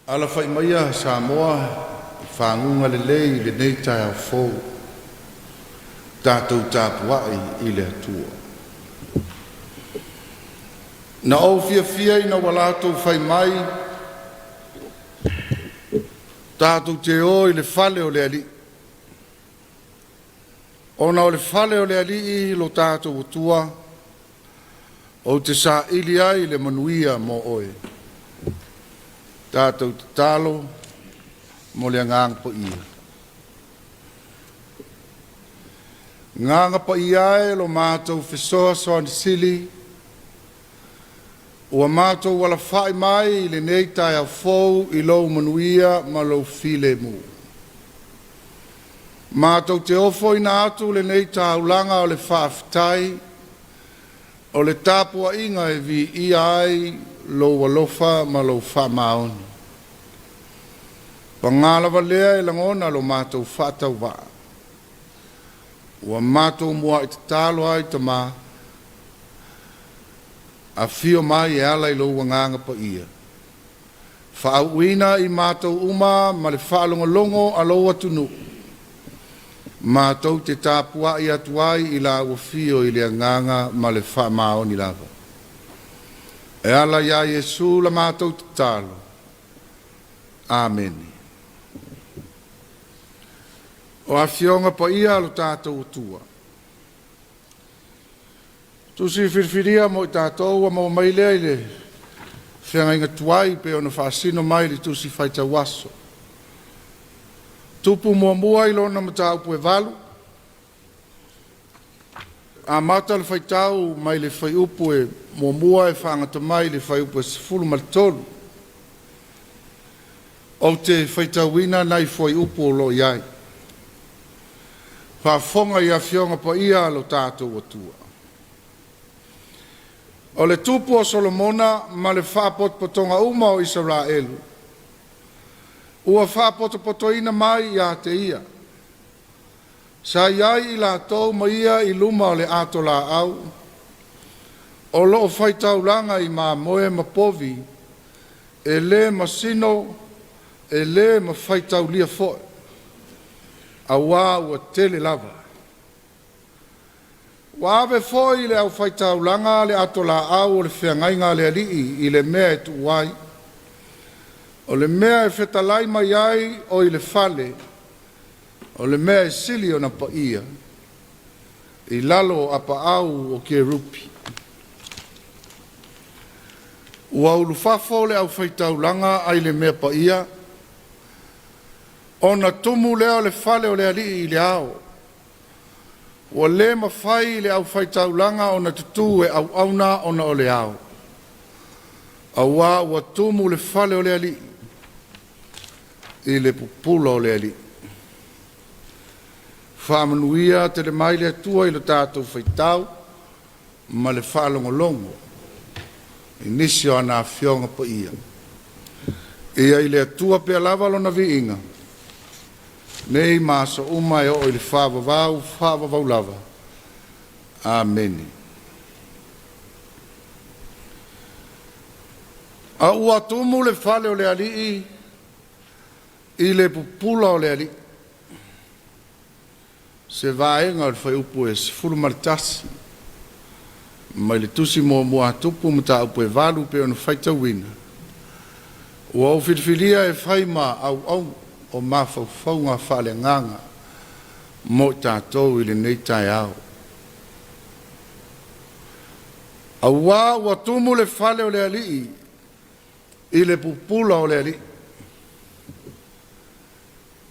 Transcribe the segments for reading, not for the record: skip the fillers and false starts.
Ala fai maia Samoa whangunga le lei le nei tai au fōu tātou tāpuai i le atua. Na au fia i na walatou fai mai tātou te o i le fale o le ali. Ona o le fale o le ali i lo tātou atua o te sa ili ai le manuia mo oe. Tātou te talo mo le ngang po ia. Nganga pa ia e lo mātou fesoa soa ni sili. Ua mātou wala whai mai le nei tai au fōu i lou manuia ma lou file mu. Mātou te ofo ina atu le nei tai ulanga o le whaafitai. O le tāpua inga e vi ia ai lo walofa ma lo wha maoni. Pangalawa lea e langona lo mātou whātau wā. Ua mātou mua i te tālo ai ta mā. A fio mai e ala i lo wanganga pa ia. Whaauina i mātou uma ma le whaalonga longo a lo atunu. Mātou te tāpua i atuai i la ua fio i le nganga ma le wha maoni lava. E ala ia Yesu la mātou te tālo. Amen. O a fionga pa ia alo tātou tua. Tusi whirwhiria mo i tātou a mo mailea i le whianga inga tuai pe ona whaasino mai li tusi whaita waso. Tupu mua i lona mata upu e walu. A mata le whaitau mai le whai upu e mua e whangata mai le whai upu e sifulu maritolu. O te whaitauina nei whai upu o lo iai. Whaafonga i a fionga pa ia lo tātou atua. O le tupu o Solomona ma le whaapotopotonga uma o Israelu. Ua whaapotopotoina mai i a te ia. Sa iai i la tau ma ia i luma o le ato la au. O loo whaitaulanga i ma moe ma povi. E le ma sino, e le ma whaitau lia foe. A wā ua tele lava. Wa ave foi le au whaitaulanga le ato la au o le whiangainga le alii i le mea e tuai. O le mea e whetalai mai ai o i le fale. O le mea e sili o na pa ia. I lalo a pa au o ke rupi. Ua ulufafo le au whaitaulanga ai le mea pa ia. O na tumu leo le fale o le alii i le ao. Ua le mawhai le au whaitaulanga o na tutu e au auna o na o le ao. Awa ua tumu le fale o le alii. I le pupula o le alii. Whamanuia te le mai le atua i lo tātou whaitau. Ma le whaalongolongo. I nisi o ana fionga pa ia. Ia i le atua pe alava lo na vi inga. Nei maso uma e o i le whaavavau lava. Amen. A ua tumu le fale o le alii i le pupula o le alii. Se vaenga o le whai upu e sifuru maritasi. Mai le tusi mua tupu mata upu e valu pe ona whaitauina. Ua o whirwhiria e whaima au o mawhauwhaunga whale nganga mo tātou i le nei tai au. A ua tumu le whale o le alii i le pupula o le alii.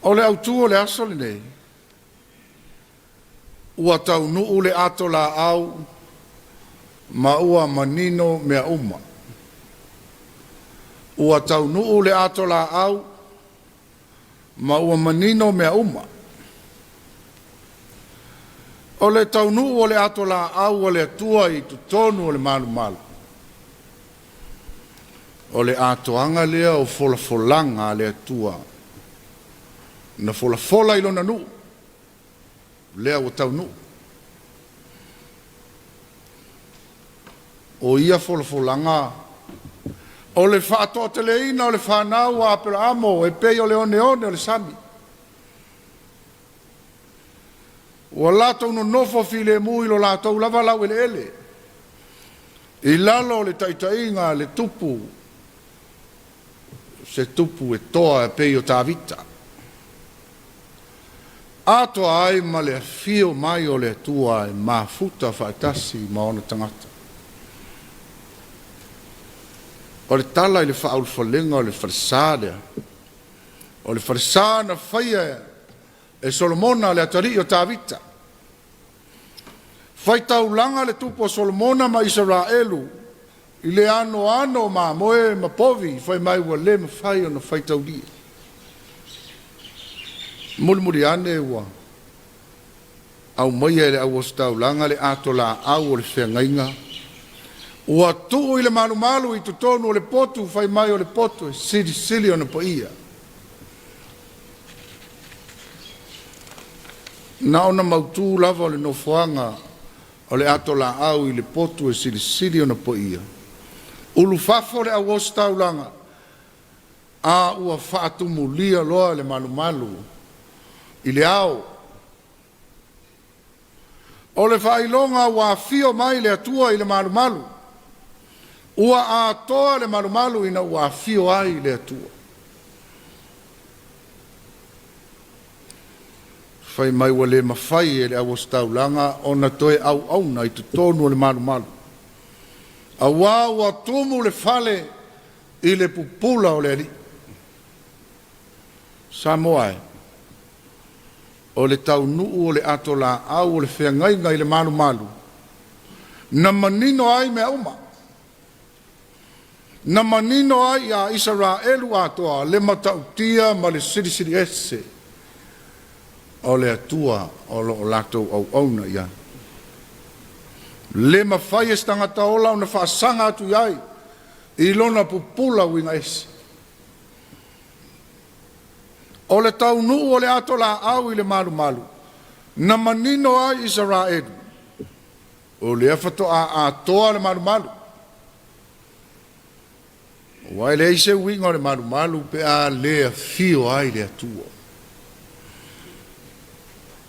O le autu o le aso le nei. Ua tau nuu le ato la au ma ua manino mea uma. ua taunuu le ato la au, ma ua manino mea uma. O le taunuu o le ato la au o le atua i tutonu o le malu malu. O le atoanga lea o folafolanga le atua. Na folafola ilona nuu. Lea o taunuu. O ia folafolanga. O le whaato te leina o le whanau a apela amo e pei o le one o le sami. Ua lātou no nofo file mui lo lātou lava lau ele ele. I lalo le taitainga le tupu. Se tupu e toa e pei o tāvita. Atoa ai ma le fio mai o le tua e mafuta whaitasi ma ona tangata. O le tala i le whaulfalenga o le wharisārea. O le wharisā na whaia e Solomona le atari o tāvita. Whaitaulanga le tupu o Solomona ma Israelu. I le ano ma moe ma povi. Whai mai ua le ma whai o na whaitaulia. Mulimuri ane ua. Au mai e le au ostaulanga le ato la au o le whengainga. Ua tuu i le malu malu i tutonu o le potu. Whai mai o le potu e sili o na po ia. Na ona mautu lava o le nofoanga o le ato la au i le potu e sili o na po ia. Ulu fafo le au ostaulanga. A ua whaatumu lia loa le malu malu. I le au. O le whailonga ua fio mai le atua i le malu malu. Ua a toa le malu malu ina ua fio ai le atua. Whai mai wa le mawhai e le awa staulanga o na toe au na i tutonu o le malu malu. A ua tumu le fale i le pupula o le ali. Samoae. O le tau nuu o le ato la au o le whengainga i le malu malu. Na manino ai mea uma. Na manino ai a Israelu atoa le matautia ma le siri ese. O le atua o lo lato au na ia. Le mawhai estanga taola o na whaasanga atu iai. I lona pupula winga ese. O le tau nuu o le ato la au i le malu malu. Na manino ai Israelu. O le afato a toa le malu malu. Wai le ise winga o le malu malu pe a lea fio ai le atua.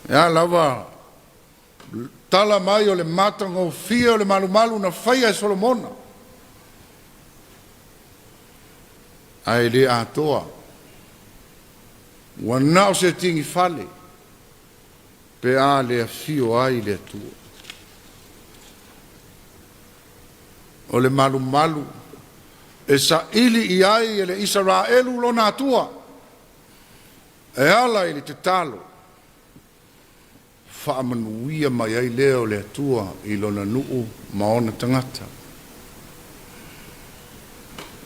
Ya lava tala mai o le matanga o fio le malu malu na whaia e Solomona. Ai le atoa. Wana o se tingi fale. Pe a le fio ai le atua. O le malu malu. E sa ili i ai e le Israelu lo na atua. E ala ili te talo. Whaamanuia mai ai leo le atua i lo na nuu maona tangata.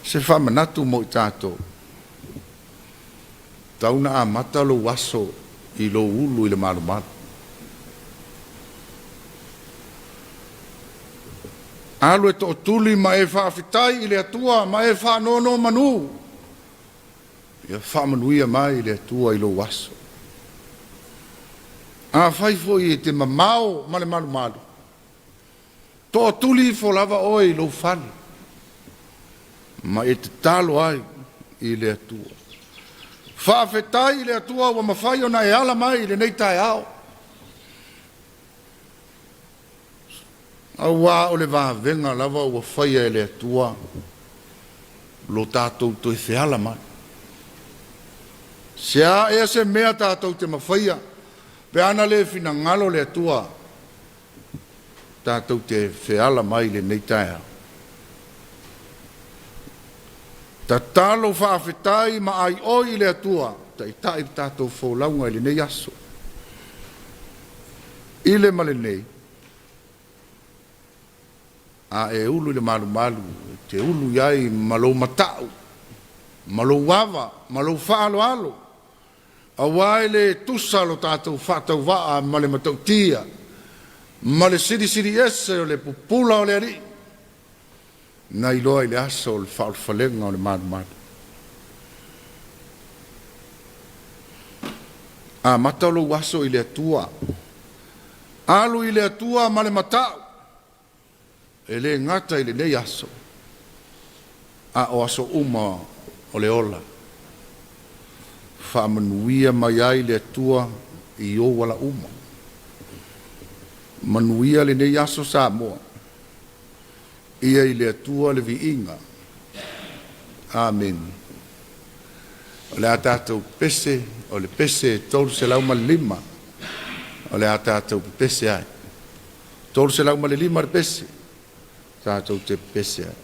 Se whaamanatu mo i tātou. Tauna a mata lo waso i lo ulu i le malu malu. Alu e to tuli ma e whaafitai i le atua, ma e whaanono manu. Ia whaamanuia mai i le atua i lo waso. A whaifo i te mamao ma le malu malu. To tuli fo lava oi i lo whani. Ma e te talo ai i le atua. Whaafetai i le atua wa mawhai ona e ala mai i le nei tai ao. Au wā o le venga lava ua whaia e le atua. Lo tātou toi whiala mai. Sea ea se mea tātou te mawhaia. Pe ana le fina ngalo le atua. Tātou te whiala mai le nei tai ao. Ta talo whaafetai ma ai oi le atua. Ta i tai tātou whaulaunga i le nei aso. I le male nei. A e ulu le malu malu, te ulu iai malo matau. malo wava, malo whaalo alo. A waile tusa lo tātou whātau waa ma le matautia, ma le siri ese o le pupula o le ari. Na iloa i le asa o le whaalfalenga o le madu. A matalo waso i le atua. Alu i le atua ma le matau. E le ngata i le nei aso. A o aso uma o le ola. Whaamanuia mai ai le atua i o wala uma. Manuia le nei aso sa moa. Ia i le atua le viinga. Amen. O le atatou pese, o le pese tolu se lauma le lima. O le atatou pese ai. Tolu se lauma le lima le pese. Tatou te pese ai.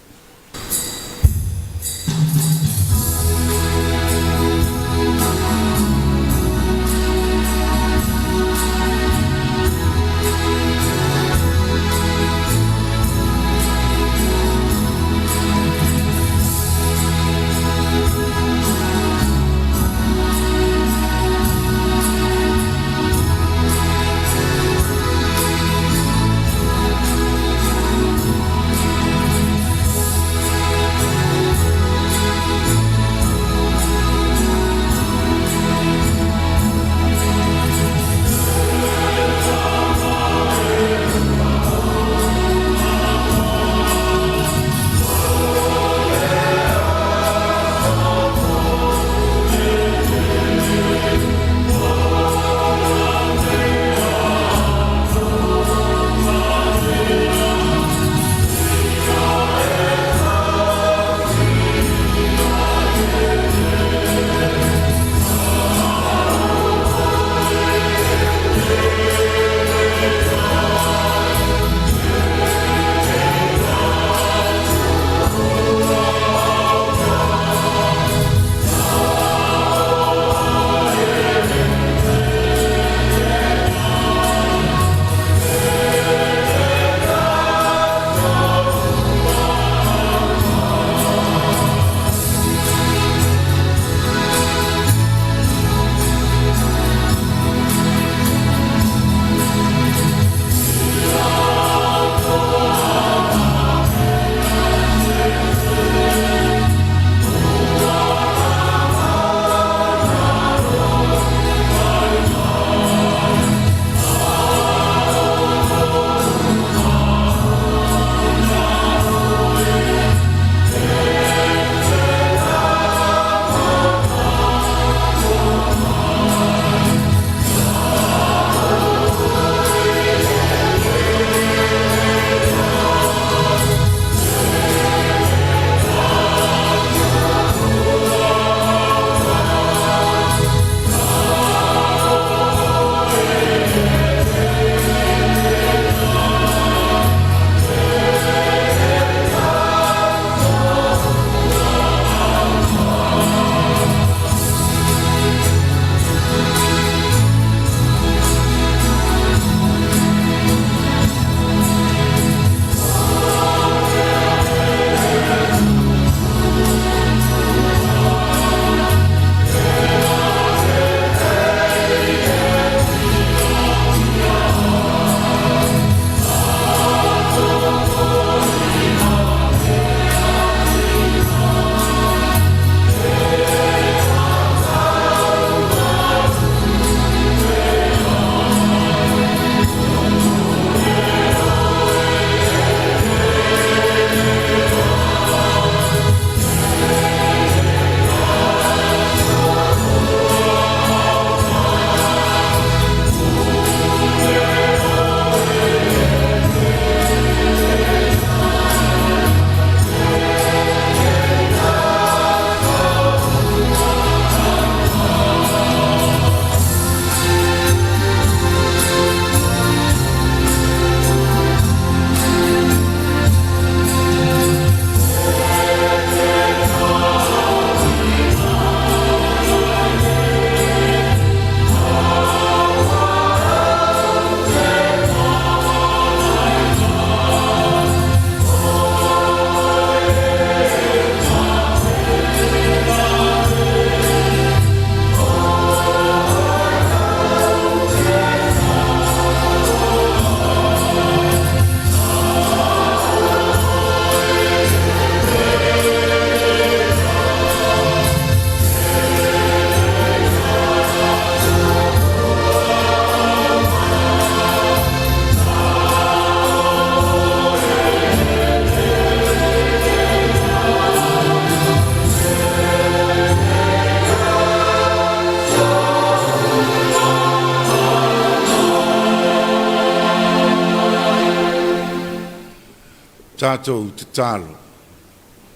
tātou te tālo.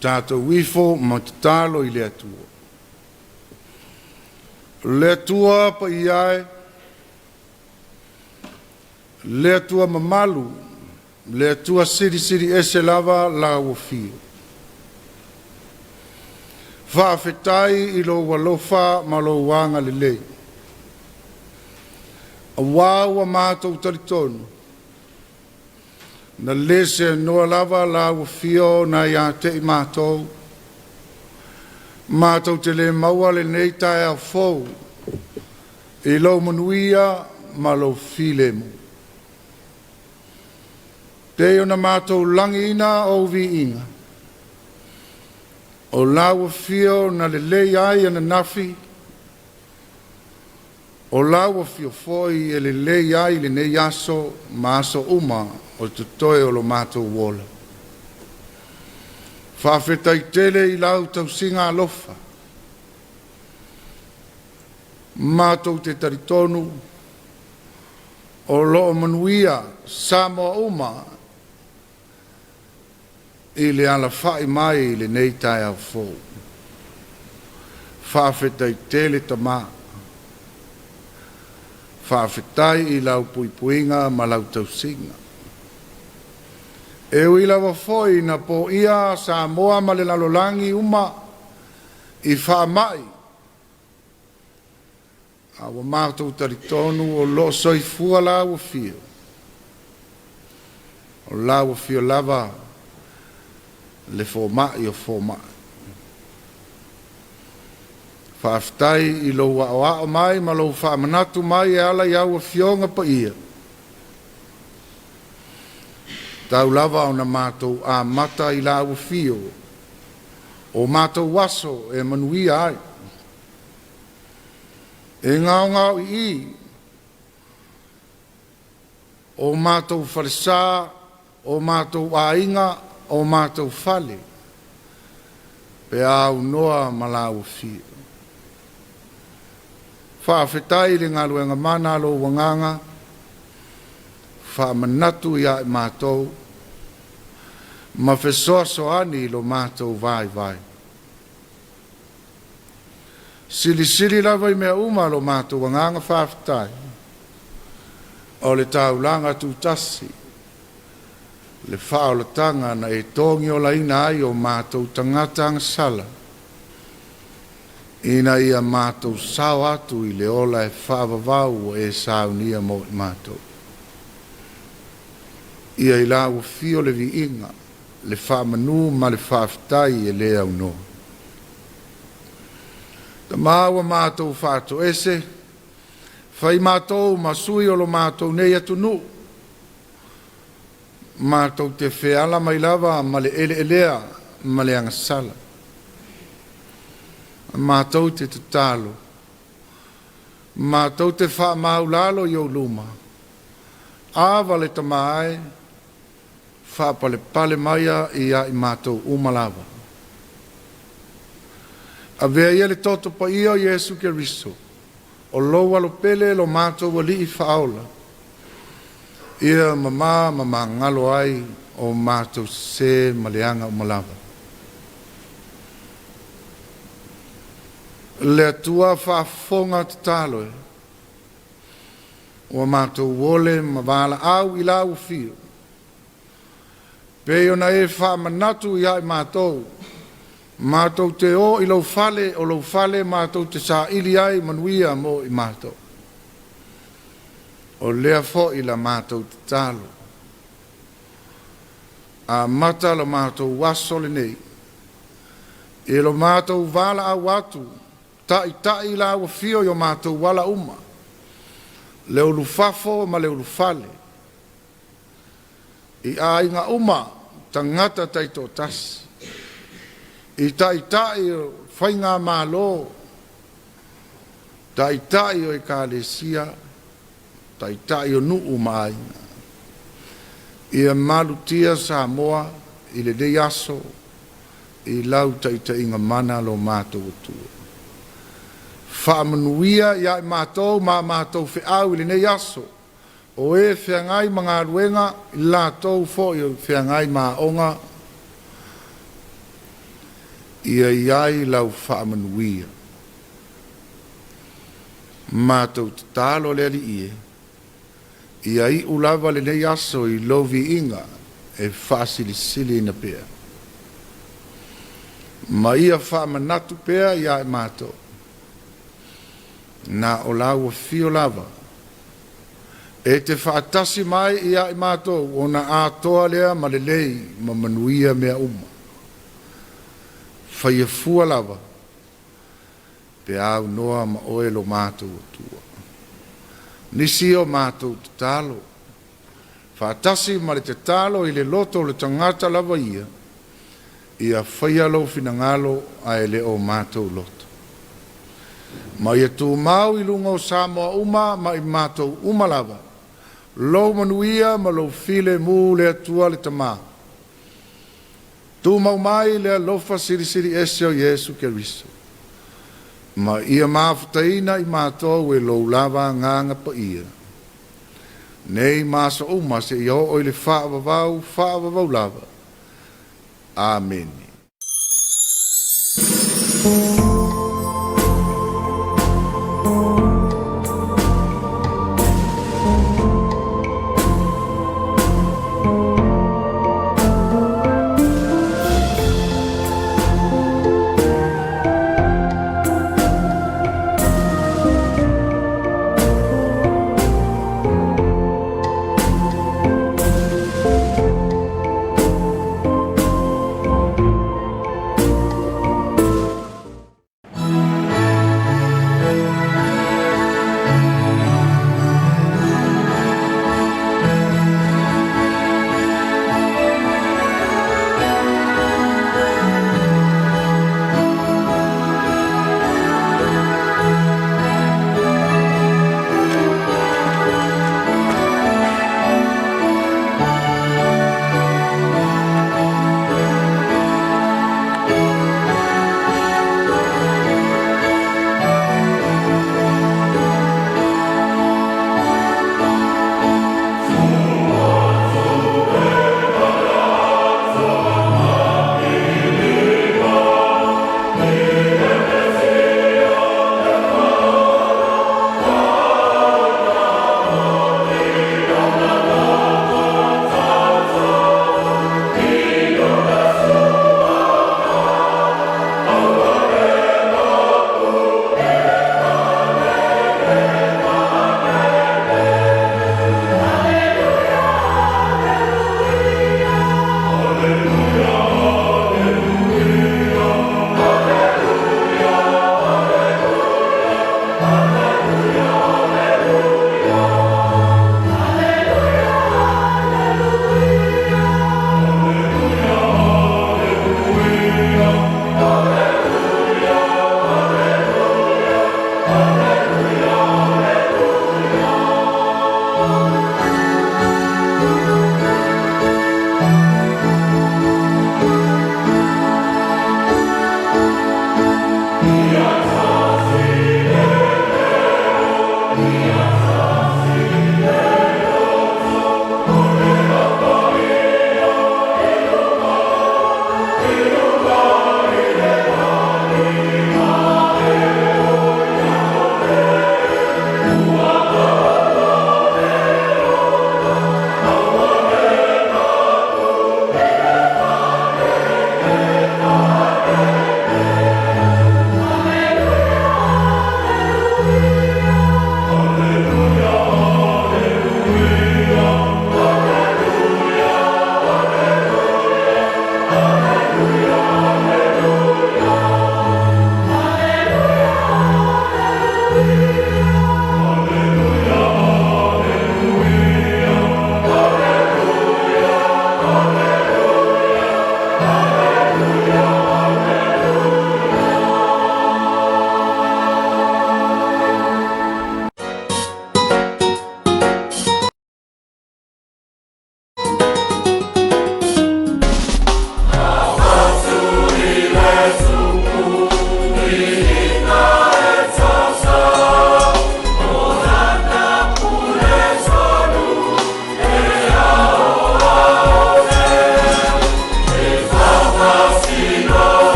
Tātou wifo ma te tālo I le atua. Le atua pa iai, le atua mamalu, le atua siri ese lava la wafio. Whaafetai I lo walofa ma lo wanga le lei. A wawa mātou taritonu. Na lese noa lava la wafio na ia te I mātou. Mātou te le maua le nei tae au fou. I lo manuia ma lo file mu. Te ona mātou langi ina o vi inga. O la wafio na le lei ai ana nafi. O la wafio foi e le lei ai le nei aso ma aso uma o te toe o lo mātou wola. Whawhetai tele I lau tau singa alofa. Mātou te taritonu o loo manuia Samoa uma I le ala whai mai I le nei tai au fō. Whawhetai tele tamā. Whawhetai I lau puipuinga ma lau tau singa. E uila wa foi na po ia Samoa ma le lalolangi uma I whaamai. Awa mātou taritonu o lo soifua la wa fio. O la wa fio lava le fōmai o fōmai. Whaaftai I lo wa mai ma lo whaamanatu mai e ala I awa fionga pa ia. Tau lava o na mātou a mata I la awa fio. O mātou waso e manuia ai. E ngau I. O mātou wharesā, o mātou ainga, o mātou whale. Pe au noa ma la awa fio. Whaafetai le ngaluenga mana lo wanganga. Whaamanatu ia I mātou. Ma whesoa soani lo mātou vai vai. Sili lava I mea uma lo mātou wanganga whaafetai. O le taulanga tūtasi. Le whaolatanga na e tongi o laina ai o mātou tangata sala. Ina ia mātou sao atu I le ola e whaavavau e saunia mo I mātou. Ia I la fio le vi inga, le whaamanu ma le whaafetai e le au no. Ta māua mātou whātou ese, whai mātou masui o lo mātou nei atu nu. Mātou te wheala mai lava ma le elea ma le angasala. Mātou te tutalo. Mātou te wha maulalo I o luma. Awa le tamai, wha pale maia I a I mātou umalava. A vea ia le toto pa ia o Yesu Keriso. O loa lo pele lo mātou wali I whaola. Ia mama ngalo ai o mātou se maleanga umalava. Le atua whaafonga te talo e. O mātou wole ma wala au I lau fio. Peo na e whaamanatu I ai mātou. Mātou te o I lau fale o lau fale mātou te sa ili ai manuia mo I mātou. O lea fo I la mātou te talo. A mata lo mātou waso le nei. E lo mātou wala au atu. Tai la wa fio yo mātou wala uma. Leo lufafo ma leo lufale. I a inga uma tangata taito tasi. I tai whainga malo. Tai o ekalesia. Tai o nuu maainga. Ia malutia Samoa I le dei aso. I lau tai inga mana lo mātou atua. Whaamanuia ia I mātou ma mātou whiau I le nei aso. o e whiangai mga ruenga i la tau fo i whiangai maa onga ia iai lau whaamanuia. Mātou te tālo le ali ie, ia i ulawa le nei aso i lovi inga e whaasili sili na pea. Ma ia whaamanatu pea ia e mātou. Na o lau fio lava. E te whaatasi mai ia e mātou o na ātoa lea ma le lei ma manuia mea uma. Whaia fua lava. Pe au noa ma oelo mātou atua. Nisi o mātou te talo. Whaatasi ma le te talo i le loto le tangata lava ia. Ia whaia lo finangalo a ele o mātou loto. Ma ia tū mau i lunga o Samoa uma ma i mātou uma lava. Lo manuia ma lo file mu le atua le tamā. Tū mau mai le alofa siri siri ese o Yesu Keriso. Ma ia mafutaina i mātou e lo lava nganga pa ia. Nei māsa uma se i o le whaavavau lava. Amen.